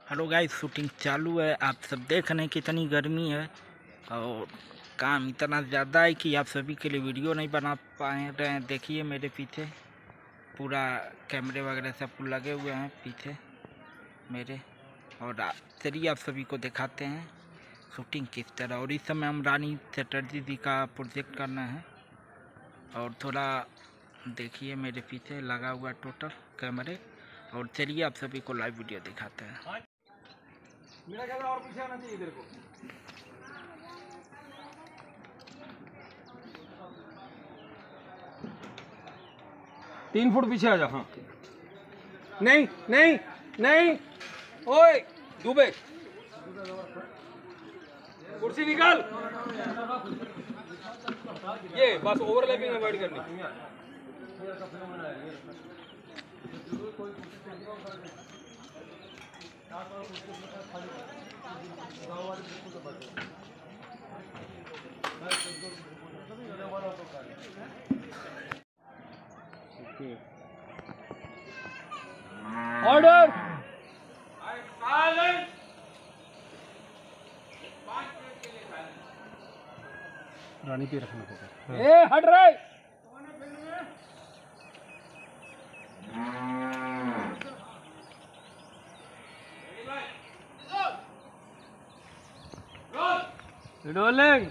Hello guys, shooting चालू है। आप सब देख रहे हैं कितनी गर्मी है और काम इतना ज़्यादा है कि आप सभी के लिए वीडियो नहीं बना पाए रहे हैं। देखिए मेरे पीछे पूरा कैमरे वगैरह सब लगे हुए हैं पीछे मेरे। और चलिए आप सभी को दिखाते हैं शूटिंग किस तरह। और इस समय हम रानी चटर्जी जी का प्रोजेक्ट करना है और थोड़ा देखिए मेरे पीछे लगा हुआ टोटल कैमरे। और चलिए आप सभी को लाइव वीडियो दिखाते हैं। मेरा कैमरा और पीछे आना चाहिए इधर को। तीन फुट पीछे आ जा। हाँ, नहीं नहीं नहीं, ओए दुबे, कुर्सी निकाल। ये बस ओवरलैपिंग अवॉइड करनी। ऑर्डर। रानी पे रखना होगा। ए हट रहे। रोलिंग।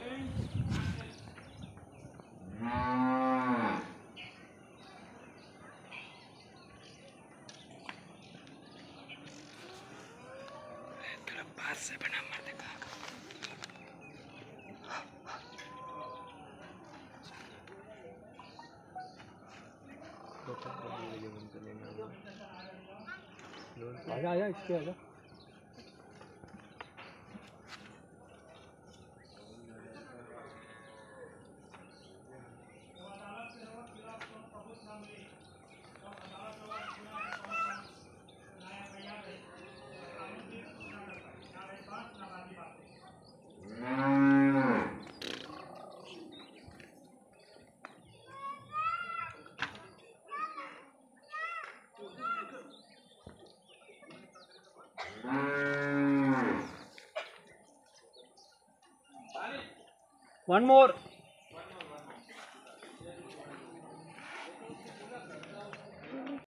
थोड़ा पास से बना मर देगा। आजा आजा, इसके आजा। One more.